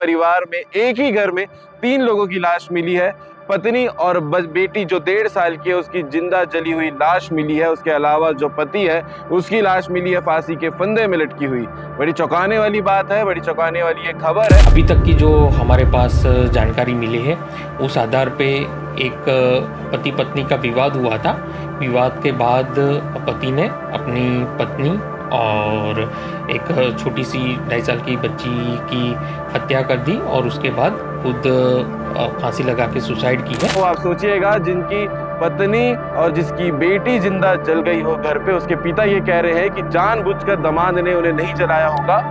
परिवार में एक ही घर में 3 लोगों की लाश मिली है। पत्नी और बेटी जो 1.5 साल की है उसकी जिंदा जली हुई लाश मिली है। उसके अलावा जो पति है उसकी लाश मिली है फांसी के फंदे में लटकी हुई। बड़ी चौंकाने वाली बात है, बड़ी चौंकाने वाली ये खबर है। अभी तक की जो हमारे पास जानकारी मिली है उस आधार पे एक पति पत्नी का विवाद हुआ था। विवाद के बाद पति ने अपनी पत्नी और एक छोटी सी 2.5 साल की बच्ची की हत्या कर दी और उसके बाद खुद फांसी लगा के सुसाइड की है। तो आप सोचिएगा, जिनकी पत्नी और जिसकी बेटी जिंदा जल गई हो घर पे, उसके पिता ये कह रहे हैं कि जानबूझकर दामाद ने उन्हें नहीं जलाया होगा।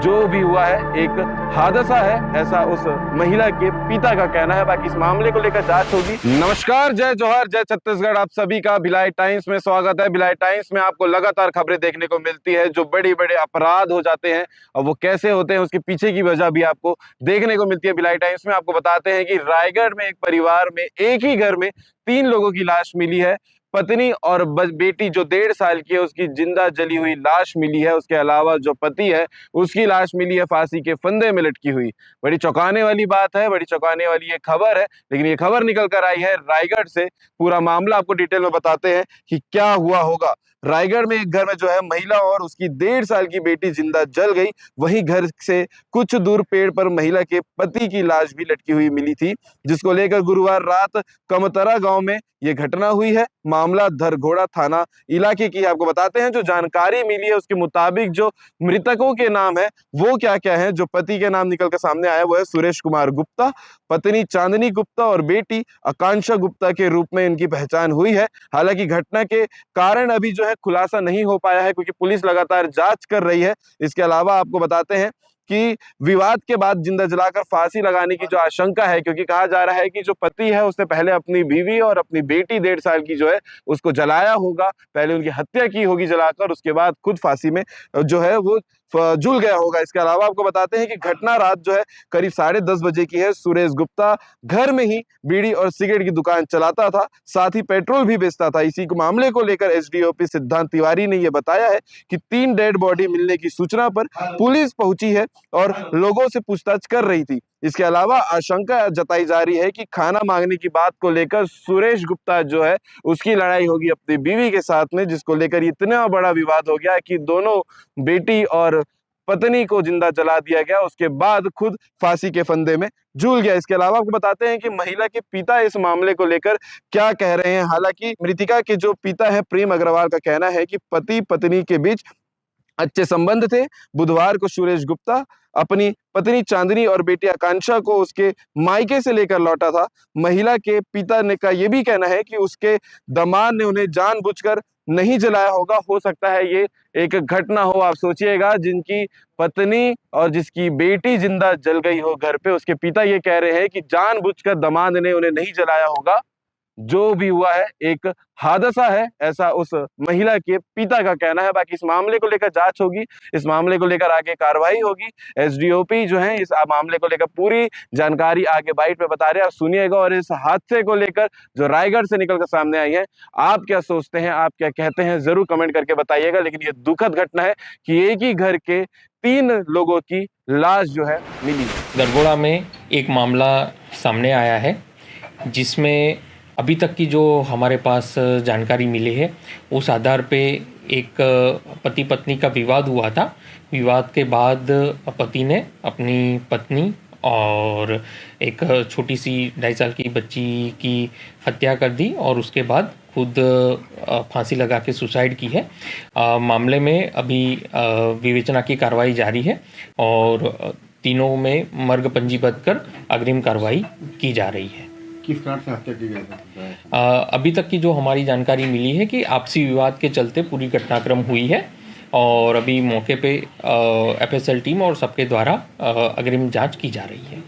जो भी हुआ है एक हादसा है, ऐसा उस महिला के पिता का कहना है। बाकी इस मामले को लेकर जांच होगी। नमस्कार, जय जोहर, जय छत्तीसगढ़। आप सभी का भिलाई टाइम्स में स्वागत है। भिलाई टाइम्स में आपको लगातार खबरें देखने को मिलती है। जो बड़े बड़े अपराध हो जाते हैं और वो कैसे होते हैं उसके पीछे की वजह भी आपको देखने को मिलती है। भिलाई टाइम्स में आपको बताते हैं कि रायगढ़ में एक परिवार में एक ही घर में 3 लोगों की लाश मिली है। पत्नी और बेटी जो 1.5 साल की है उसकी जिंदा जली हुई लाश मिली है। उसके अलावा जो पति है उसकी लाश मिली है फांसी के फंदे में लटकी हुई। बड़ी चौंकाने वाली बात है, बड़ी चौंकाने वाली ये खबर है। लेकिन ये खबर निकल कर आई है रायगढ़ से। पूरा मामला आपको डिटेल में बताते हैं कि क्या हुआ होगा। रायगढ़ में एक घर में जो है महिला और उसकी 1.5 साल की बेटी जिंदा जल गई। वहीं घर से कुछ दूर पेड़ पर महिला के पति की लाश भी लटकी हुई मिली थी, जिसको लेकर गुरुवार रात कमतरा गांव में ये घटना हुई है। मामला धरघोड़ा थाना इलाके की आपको बताते हैं। जो जानकारी मिली है उसके मुताबिक जो मृतकों के नाम है वो क्या क्या है। जो पति के नाम निकल कर सामने आया वो है सुरेश कुमार गुप्ता, पत्नी चांदनी गुप्ता और बेटी आकांक्षा गुप्ता के रूप में इनकी पहचान हुई है। हालांकि घटना के कारण अभी जो है खुलासा नहीं हो पाया है, क्योंकि पुलिस लगातार जांच कर रही है। इसके अलावा आपको बताते हैं कि विवाद के बाद जिंदा जलाकर फांसी लगाने की जो आशंका है, क्योंकि कहा जा रहा है कि जो पति है उसने पहले अपनी बीवी और अपनी बेटी 1.5 साल की जो है उसको जलाया होगा, पहले उनकी हत्या की होगी जलाकर, उसके बाद खुद फांसी में जो है वो झूल गया होगा। इसके अलावा आपको बताते हैं कि घटना रात जो है करीब 10:30 बजे की है। सुरेश गुप्ता घर में ही बीड़ी और सिगरेट की दुकान चलाता था, साथ ही पेट्रोल भी बेचता था। इसी मामले को लेकर एसडीओपी सिद्धांत तिवारी ने यह बताया है कि 3 डेड बॉडी मिलने की सूचना पर पुलिस पहुंची है और लोगों से पूछताछ कर रही थी। इसके अलावा आशंका जताई जा रही है कि खाना मांगने की बात को लेकर सुरेश गुप्ता जो है उसकी लड़ाई होगी अपनी बीवी के साथ में, जिसको लेकर इतना बड़ा विवाद हो गया कि दोनों बेटी और पत्नी को जिंदा जला दिया गया। उसके बाद खुद फांसी के फंदे में झूल गया। इसके अलावा आपको बताते हैं कि महिला के पिता इस मामले को लेकर क्या कह रहे हैं। हालांकि मृतिका के जो पिता है प्रेम अग्रवाल का कहना है कि पति पत्नी के बीच अच्छे संबंध थे। बुधवार को सुरेश गुप्ता अपनी पत्नी चांदनी और बेटी आकांक्षा को उसके मायके से लेकर लौटा था। महिला के पिता ने का यह भी कहना है कि उसके दामाद ने उन्हें जानबूझकर नहीं जलाया होगा। हो सकता है ये एक घटना हो। आप सोचिएगा, जिनकी पत्नी और जिसकी बेटी जिंदा जल गई हो घर पे, उसके पिता ये कह रहे हैं कि जानबूझकर दामाद ने उन्हें नहीं जलाया होगा। जो भी हुआ है एक हादसा है, ऐसा उस महिला के पिता का कहना है। बाकी इस मामले को लेकर जांच होगी, इस मामले को लेकर आगे कार्रवाई होगी। एसडीओपी जो है इस मामले को लेकर पूरी जानकारी आगे बाइट में बता रहे हैं, आप सुनिएगा। और इस हादसे को लेकर जो रायगढ़ से निकलकर सामने आई है, आप क्या सोचते हैं, आप क्या कहते हैं, जरूर कमेंट करके बताइएगा। लेकिन ये दुखद घटना है कि एक ही घर के 3 लोगों की लाश जो है मिली। धरघोड़ा में एक मामला सामने आया है जिसमें अभी तक की जो हमारे पास जानकारी मिली है उस आधार पे एक पति पत्नी का विवाद हुआ था। विवाद के बाद पति ने अपनी पत्नी और एक छोटी सी 2.5 साल की बच्ची की हत्या कर दी और उसके बाद खुद फांसी लगा के सुसाइड की है। मामले में अभी विवेचना की कार्रवाई जारी है और तीनों में मर्ग पंजीबद्ध कर अग्रिम कार्रवाई की जा रही है। किस कारण से हत्या की गई है? अभी तक की जो हमारी जानकारी मिली है कि आपसी विवाद के चलते पूरी घटनाक्रम हुई है और अभी मौके पे एफएसएल टीम और सबके द्वारा अग्रिम जांच की जा रही है।